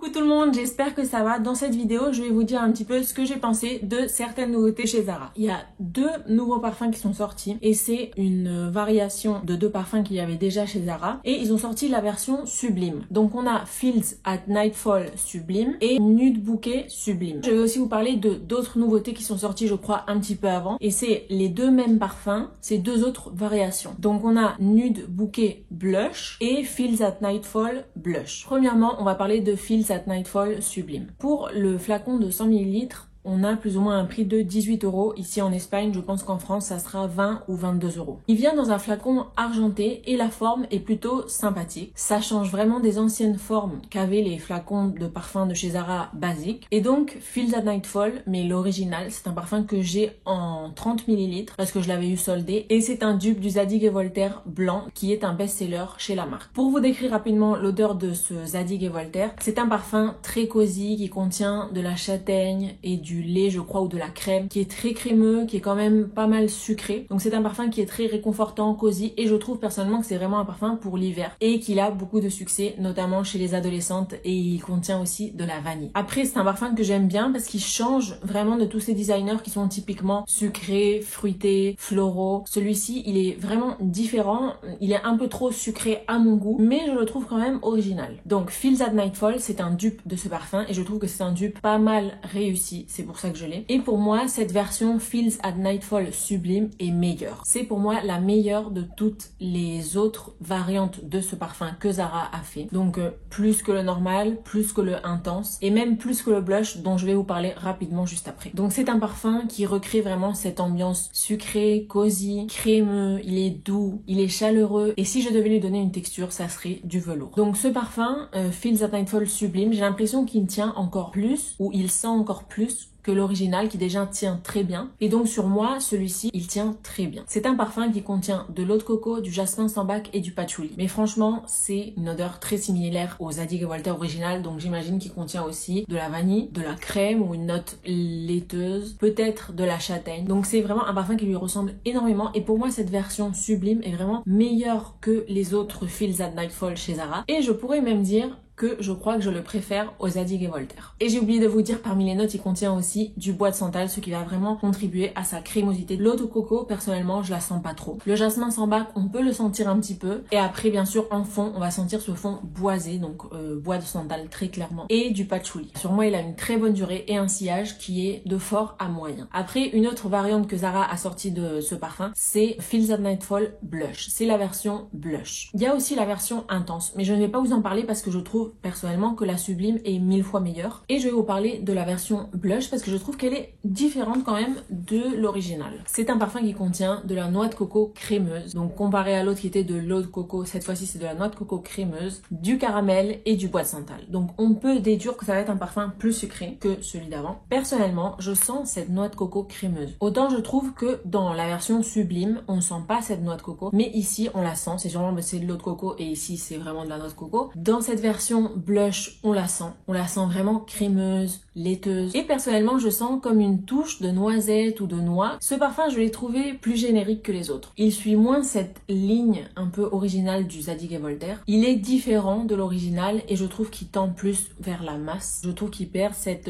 Coucou tout le monde, j'espère que ça va. Dans cette vidéo, je vais vous dire un petit peu ce que j'ai pensé de certaines nouveautés chez Zara. Il y a deux nouveaux parfums qui sont sortis et c'est une variation de deux parfums qu'il y avait déjà chez Zara et ils ont sorti la version Sublime. Donc on a Feels at Nightfall Sublime et Nude Bouquet Sublime. Je vais aussi vous parler de d'autres nouveautés qui sont sorties je crois un petit peu avant et c'est les deux mêmes parfums, c'est deux autres variations. Donc on a Nude Bouquet Blush et Feels at Nightfall Blush. Premièrement, on va parler de Feels at Nightfall Sublime. Pour le flacon de 100 ml, on a plus ou moins un prix de 18 € ici en Espagne. Je pense qu'en France, ça sera 20 ou 22 €. Il vient dans un flacon argenté et la forme est plutôt sympathique. Ça change vraiment des anciennes formes qu'avaient les flacons de parfum de chez Zara basiques. Et donc, Feels at Nightfall, mais l'original, c'est un parfum que j'ai en 30 ml parce que je l'avais eu soldé. Et c'est un dupe du Zadig & Voltaire blanc qui est un best-seller chez la marque. Pour vous décrire rapidement l'odeur de ce Zadig & Voltaire, c'est un parfum très cosy qui contient de la châtaigne et du lait je crois ou de la crème, qui est très crémeux, qui est quand même pas mal sucré. Donc c'est un parfum qui est très réconfortant, cosy et je trouve personnellement que c'est vraiment un parfum pour l'hiver et qu'il a beaucoup de succès notamment chez les adolescentes et il contient aussi de la vanille. Après c'est un parfum que j'aime bien parce qu'il change vraiment de tous ces designers qui sont typiquement sucrés, fruités, floraux. Celui-ci il est vraiment différent, il est un peu trop sucré à mon goût mais je le trouve quand même original. Donc Feels at Nightfall c'est un dupe de ce parfum et je trouve que c'est un dupe pas mal réussi, c'est pour ça que je l'ai. Et pour moi, cette version Feels at Nightfall Sublime est meilleure. C'est pour moi la meilleure de toutes les autres variantes de ce parfum que Zara a fait. Donc plus que le normal, plus que le intense et même plus que le blush dont je vais vous parler rapidement juste après. Donc c'est un parfum qui recrée vraiment cette ambiance sucrée, cosy, crémeux, il est doux, il est chaleureux et si je devais lui donner une texture, ça serait du velours. Donc ce parfum, Feels at Nightfall Sublime, j'ai l'impression qu'il tient encore plus ou il sent encore plus que l'original qui déjà tient très bien. Et donc sur moi, celui-ci, il tient très bien. C'est un parfum qui contient de l'eau de coco, du jasmin sambac et du patchouli. Mais franchement, c'est une odeur très similaire au Zadig & Voltaire original. Donc j'imagine qu'il contient aussi de la vanille, de la crème ou une note laiteuse, peut-être de la châtaigne. Donc c'est vraiment un parfum qui lui ressemble énormément. Et pour moi, cette version Sublime est vraiment meilleure que les autres Feels at Nightfall chez Zara. Et je pourrais même dire que je crois que je le préfère au Zadig & Voltaire. Et j'ai oublié de vous dire, parmi les notes, il contient aussi du bois de santal, ce qui va vraiment contribuer à sa crémosité. L'eau de coco, personnellement, je la sens pas trop. Le jasmin sambac, on peut le sentir un petit peu. Et après, bien sûr, en fond, on va sentir ce fond boisé, donc bois de santal très clairement. Et du patchouli. Sur moi, il a une très bonne durée et un sillage qui est de fort à moyen. Après, une autre variante que Zara a sortie de ce parfum, c'est Feels at Nightfall Blush. C'est la version blush. Il y a aussi la version intense, mais je ne vais pas vous en parler parce que je trouve personnellement que la Sublime est 1000 fois meilleure et je vais vous parler de la version blush parce que je trouve qu'elle est différente quand même de l'original. C'est un parfum qui contient de la noix de coco crémeuse, donc comparé à l'autre qui était de l'eau de coco, cette fois-ci c'est de la noix de coco crémeuse, du caramel et du bois de santal. Donc on peut déduire que ça va être un parfum plus sucré que celui d'avant. Personnellement, je sens cette noix de coco crémeuse. Autant je trouve que dans la version Sublime, on ne sent pas cette noix de coco, mais ici on la sent, c'est sûrement c'est de l'eau de coco et ici c'est vraiment de la noix de coco. Dans cette version blush, on la sent vraiment crémeuse, laiteuse et personnellement je sens comme une touche de noisette ou de noix. Ce parfum je l'ai trouvé plus générique que les autres. Il suit moins cette ligne un peu originale du Zadig & Voltaire. Il est différent de l'original et je trouve qu'il tend plus vers la masse. Je trouve qu'il perd cette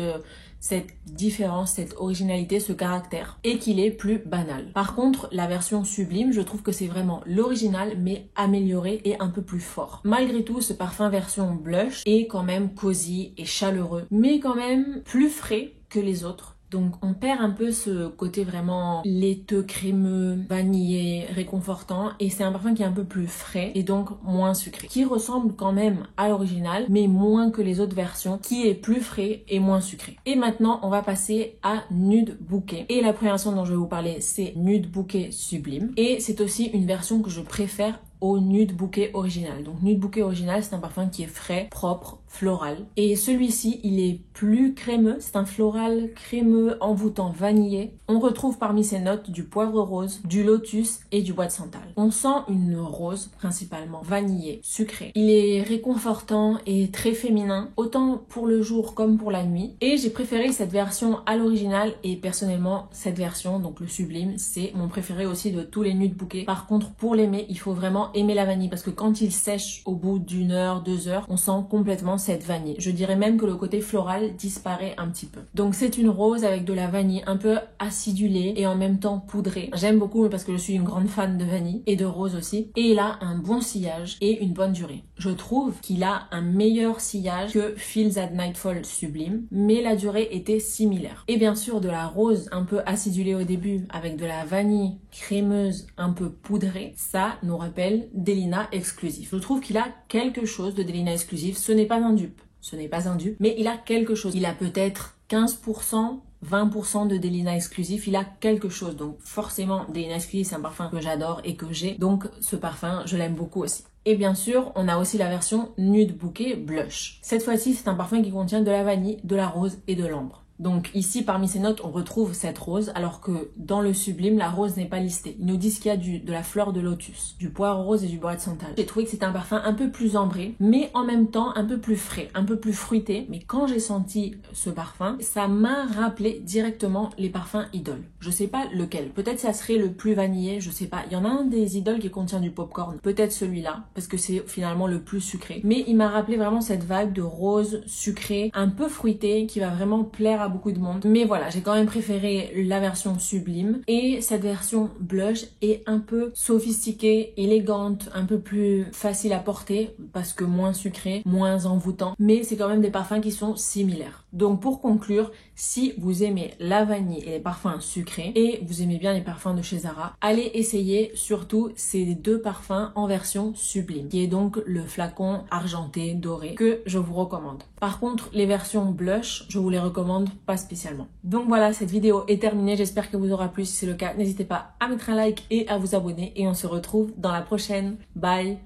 différence, cette originalité, ce caractère et qu'il est plus banal. Par contre, la version Sublime, je trouve que c'est vraiment l'original mais amélioré et un peu plus fort. Malgré tout, ce parfum version blush est quand même cosy et chaleureux mais quand même plus frais que les autres. Donc on perd un peu ce côté vraiment laiteux, crémeux, vanillé, réconfortant et c'est un parfum qui est un peu plus frais et donc moins sucré. Qui ressemble quand même à l'original mais moins que les autres versions, qui est plus frais et moins sucré. Et maintenant on va passer à Nude Bouquet. Et la première version dont je vais vous parler c'est Nude Bouquet Sublime et c'est aussi une version que je préfère au Nude Bouquet original. Donc Nude Bouquet original c'est un parfum qui est frais, propre, floral. Et celui-ci il est plus crémeux, c'est un floral crémeux envoûtant vanillé. On retrouve parmi ces notes du poivre rose, du lotus et du bois de santal. On sent une rose principalement vanillée, sucrée. Il est réconfortant et très féminin, autant pour le jour comme pour la nuit. Et j'ai préféré cette version à l'original et personnellement cette version, donc le Sublime, c'est mon préféré aussi de tous les Nude Bouquet. Par contre pour l'aimer, il faut vraiment aimer la vanille parce que quand il sèche au bout d'1 heure, 2 heures, on sent complètement cette vanille. Je dirais même que le côté floral disparaît un petit peu. Donc c'est une rose avec de la vanille un peu acidulée et en même temps poudrée. J'aime beaucoup parce que je suis une grande fan de vanille et de rose aussi. Et il a un bon sillage et une bonne durée. Je trouve qu'il a un meilleur sillage que Feels at Nightfall Sublime, mais la durée était similaire. Et bien sûr de la rose un peu acidulée au début avec de la vanille crémeuse un peu poudrée, ça nous rappelle Delina Exclusive. Je trouve qu'il a quelque chose de Delina Exclusive. Ce n'est pas un dupe. Ce n'est pas un dupe, mais il a quelque chose. Il a peut-être 15%, 20% de Delina Exclusive, il a quelque chose. Donc forcément, Delina Exclusive, c'est un parfum que j'adore et que j'ai. Donc ce parfum, je l'aime beaucoup aussi. Et bien sûr, on a aussi la version Nude Bouquet Blush. Cette fois-ci, c'est un parfum qui contient de la vanille, de la rose et de l'ambre. Donc ici, parmi ces notes, on retrouve cette rose, alors que dans le Sublime, la rose n'est pas listée. Ils nous disent qu'il y a de la fleur de lotus, du poire rose et du bois de santal. J'ai trouvé que c'était un parfum un peu plus ambré, mais en même temps un peu plus frais, un peu plus fruité. Mais quand j'ai senti ce parfum, ça m'a rappelé directement les parfums Idol. Je sais pas lequel. Peut-être ça serait le plus vanillé, je sais pas. Il y en a un des Idol qui contient du popcorn. Peut-être celui-là, parce que c'est finalement le plus sucré. Mais il m'a rappelé vraiment cette vague de rose sucrée, un peu fruitée, qui va vraiment plaire à beaucoup de monde. Mais voilà, j'ai quand même préféré la version Sublime. Et cette version Blush est un peu sophistiquée, élégante, un peu plus facile à porter, parce que moins sucré, moins envoûtant. Mais c'est quand même des parfums qui sont similaires. Donc pour conclure, si vous aimez la vanille et les parfums sucrés et vous aimez bien les parfums de chez Zara, allez essayer surtout ces deux parfums en version Sublime, qui est donc le flacon argenté doré que je vous recommande. Par contre, les versions blush, je vous les recommande pas spécialement. Donc voilà, cette vidéo est terminée. J'espère qu'elle vous aura plu. Si c'est le cas, n'hésitez pas à mettre un like et à vous abonner et on se retrouve dans la prochaine. Bye!